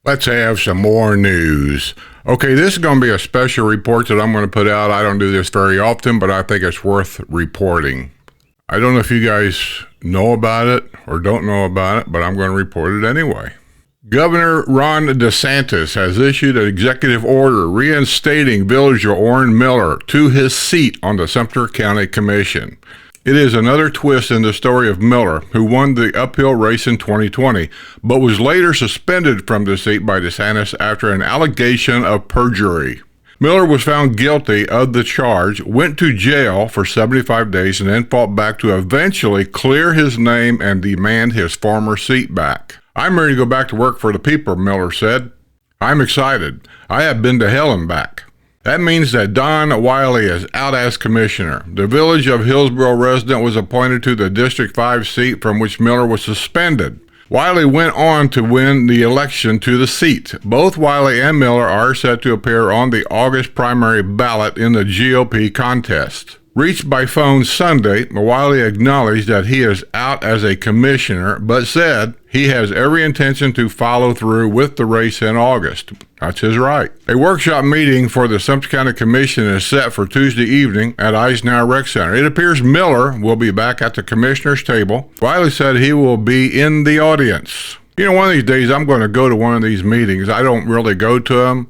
Let's have some more news. Okay, this is going to be a special report that I'm going to put out. I don't do this very often, but I think it's worth reporting. I don't know if you guys know about it or don't know about it, but I'm going to report it anyway. Governor Ron DeSantis has issued an executive order reinstating Villager Oran Miller to his seat on the Sumter County Commission. It is another twist in the story of Miller, who won the uphill race in 2020, but was later suspended from the seat by DeSantis after an allegation of perjury. Miller was found guilty of the charge, went to jail for 75 days, and then fought back to eventually clear his name and demand his former seat back. "I'm ready to go back to work for the people," Miller said. "I'm excited. I have been to hell and back." That means that Don Wiley is out as commissioner. The Village of Hillsboro resident was appointed to the District 5 seat from which Miller was suspended. Wiley went on to win the election to the seat. Both Wiley and Miller are set to appear on the August primary ballot in the GOP contest. Reached by phone Sunday, Wiley acknowledged that he is out as a commissioner, but said he has every intention to follow through with the race in August. That's his right. A workshop meeting for the Sumter County Commission is set for Tuesday evening at Eisenhower Rec Center. It appears Miller will be back at the commissioner's table. Wiley said he will be in the audience. You know, one of these days I'm going to go to one of these meetings. I don't really go to them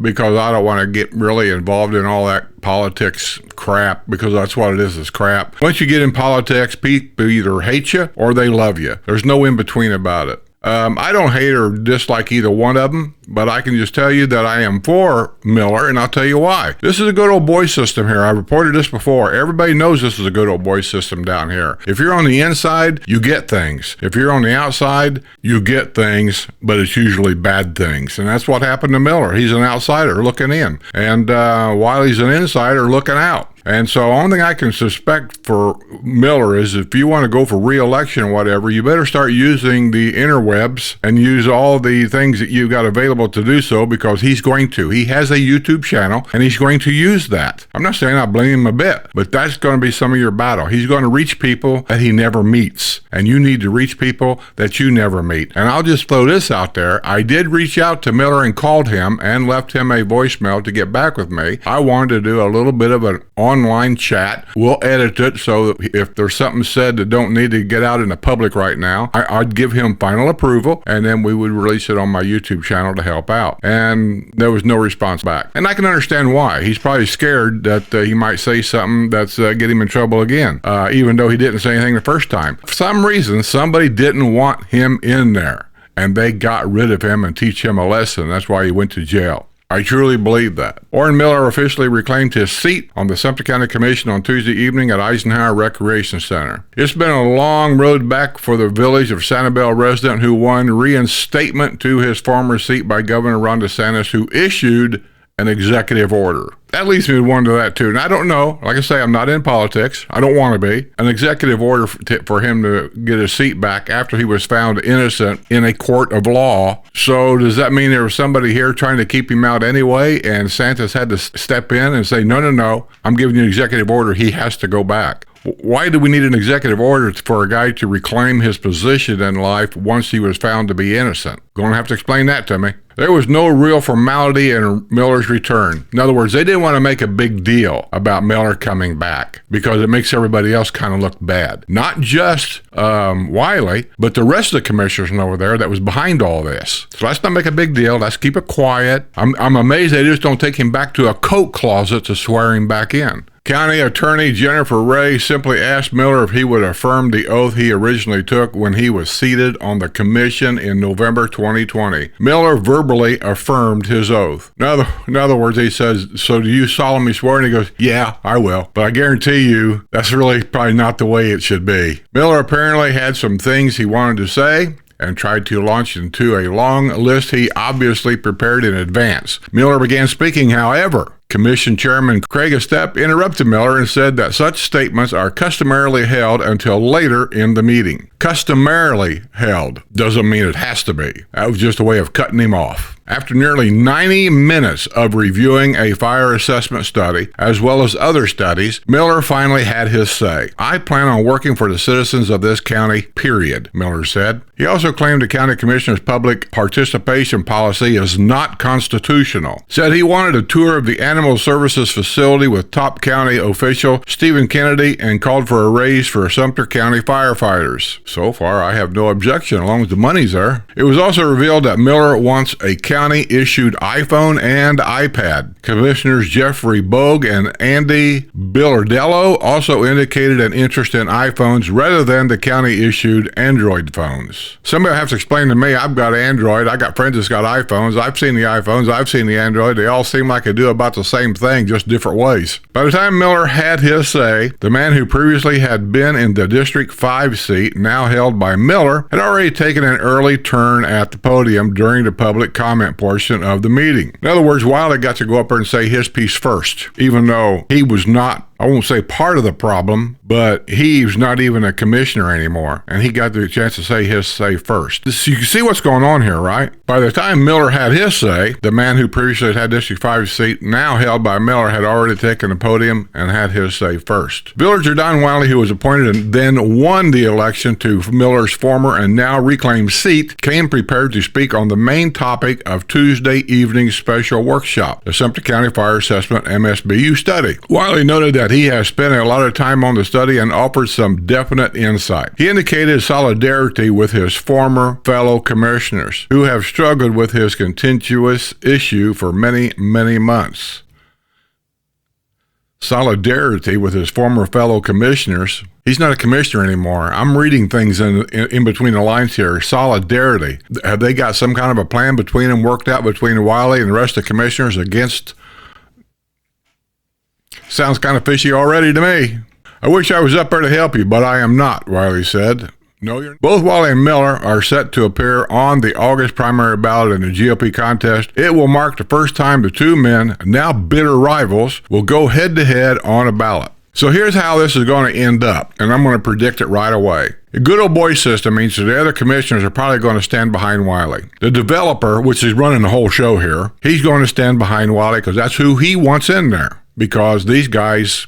because I don't want to get really involved in all that politics crap, because that's what it is crap. Once you get in politics, people either hate you or they love you. There's no in between about it. I don't hate or dislike either one of them, but I can just tell you that I am for Miller, and I'll tell you why. This is a good old boy system here. I've reported this before. Everybody knows this is a good old boy system down here. If you're on the inside, you get things. If you're on the outside, you get things, but it's usually bad things. And that's what happened to Miller. He's an outsider looking in, and Wiley's an insider looking out. And so the only thing I can suspect for Miller is if you want to go for re-election or whatever, you better start using the interwebs and use all the things that you've got available to do so, because he's going to. He has a YouTube channel, and he's going to use that. I'm not saying I blame him a bit, but that's going to be some of your battle. He's going to reach people that he never meets, and you need to reach people that you never meet. And I'll just throw this out there. I did reach out to Miller and called him and left him a voicemail to get back with me. I wanted to do a little bit of an online chat. We'll edit it so that if there's something said that don't need to get out in the public right now, I'd give him final approval, and then we would release it on my YouTube channel to help out. And there was no response back. And I can understand why. He's probably scared that he might say something that's get him in trouble again, even though he didn't say anything the first time. For some reason, somebody didn't want him in there, and they got rid of him and teach him a lesson. That's why he went to jail. I truly believe that. Oran Miller officially reclaimed his seat on the Sumter County Commission on Tuesday evening at Eisenhower Recreation Center. It's been a long road back for the Village of Sanibel resident who won reinstatement to his former seat by Governor Ron DeSantis, who issued an executive order. That leads me to wonder that too. And I don't know. Like I say, I'm not in politics. I don't want to be. An executive order for him to get his seat back after he was found innocent in a court of law. So does that mean there was somebody here trying to keep him out anyway, and Santos had to step in and say, no, I'm giving you an executive order. He has to go back. Why do we need an executive order for a guy to reclaim his position in life once he was found to be innocent? Going to have to explain that to me. There was no real formality in Miller's return. In other words, they didn't want to make a big deal about Miller coming back because it makes everybody else kind of look bad. Not just Wiley, but the rest of the commissioners over there that was behind all this. So let's not make a big deal. Let's keep it quiet. I'm amazed they just don't take him back to a coat closet to swear him back in. County Attorney Jennifer Ray simply asked Miller if he would affirm the oath he originally took when he was seated on the commission in November 2020. Miller verbally affirmed his oath. In other words, he says, "So do you solemnly swear?" And he goes, "Yeah, I will. But I guarantee you, that's really probably not the way it should be." Miller apparently had some things he wanted to say and tried to launch into a long list he obviously prepared in advance. Miller began speaking, however, Commission Chairman Craig Estep interrupted Miller and said that such statements are customarily held until later in the meeting. Customarily held doesn't mean it has to be. That was just a way of cutting him off. After nearly 90 minutes of reviewing a fire assessment study, as well as other studies, Miller finally had his say. I plan on working for the citizens of this county, period, Miller said. He also claimed the county commissioner's public participation policy is not constitutional. Said he wanted a tour of the Animal Services facility with top county official Stephen Kennedy and called for a raise for Sumter County firefighters. So far, I have no objection, as long as the money's there. It was also revealed that Miller wants a county-issued iPhone and iPad. Commissioners Jeffrey Bogue and Andy Bilardello also indicated an interest in iPhones rather than the county-issued Android phones. Somebody will have to explain to me. I've got Android. I got friends that's got iPhones. I've seen the iPhones. I've seen the Android. They all seem like they do about the same thing, just different ways. By the time Miller had his say, the man who previously had been in the District 5 seat, now held by Miller, had already taken an early turn at the podium during the public comment portion of the meeting. In other words, Wiley got to go up there and say his piece first, even though he was not, I won't say part of the problem, but he's not even a commissioner anymore, and he got the chance to say his say first. You can see what's going on here, right? By the time Miller had his say, the man who previously had District 5 seat, now held by Miller, had already taken the podium and had his say first. Villager Don Wiley, who was appointed and then won the election to Miller's former and now reclaimed seat, came prepared to speak on the main topic of Tuesday evening's special workshop, the Sumter County Fire Assessment MSBU study. Wiley noted that he has spent a lot of time on the study and offered some definite insight. He indicated solidarity with his former fellow commissioners who have struggled with his contentious issue for many, many months. Solidarity with his former fellow commissioners. He's not a commissioner anymore. I'm reading things in between the lines here. Solidarity. Have they got some kind of a plan between them worked out between Wiley and the rest of the commissioners against? Sounds kind of fishy already to me. I wish I was up there to help you, but I am not, Wiley said. No, you're not. Both Wiley and Miller are set to appear on the August primary ballot in the GOP contest. It will mark the first time the two men, now bitter rivals, will go head-to-head on a ballot. So here's how this is going to end up, and I'm going to predict it right away. A good old boy system means that the other commissioners are probably going to stand behind Wiley. The developer, which is running the whole show here, he's going to stand behind Wiley because that's who he wants in there. Because these guys,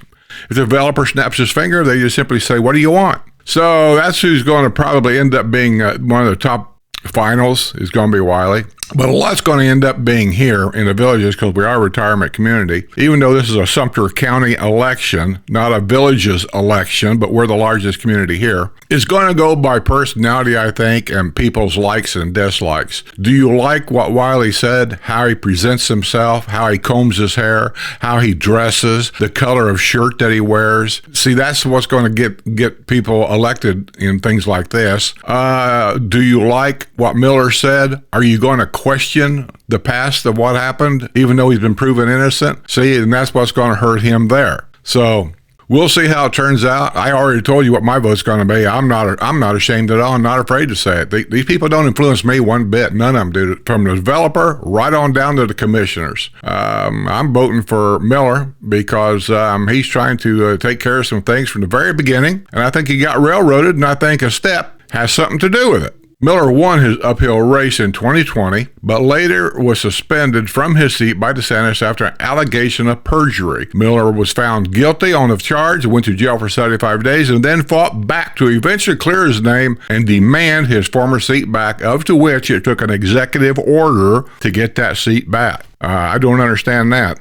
if the developer snaps his finger, they just simply say, what do you want? So that's who's going to probably end up being one of the top finals is going to be Wiley. But a lot's going to end up being here in the villages because we are a retirement community. Even though this is a Sumter County election, not a villages election, but we're the largest community here. It's going to go by personality, I think, and people's likes and dislikes. Do you like what Wiley said, how he presents himself, how he combs his hair, how he dresses, the color of shirt that he wears? See, that's what's going to get people elected in things like this. Do you like what Miller said? Are you going to question the past of what happened, even though he's been proven innocent? See, and that's what's going to hurt him there. So we'll see how it turns out. I already told you what my vote's going to be. I'm not ashamed at all. I'm not afraid to say it. These people don't influence me one bit. None of them do. From the developer right on down to the commissioners. I'm voting for Miller because he's trying to take care of some things from the very beginning, and I think he got railroaded, and I think a step has something to do with it. Miller won his uphill race in 2020, but later was suspended from his seat by DeSantis after an allegation of perjury. Miller was found guilty on the charge, went to jail for 75 days, and then fought back to eventually clear his name and demand his former seat back, of to which it took an executive order to get that seat back. I don't understand that.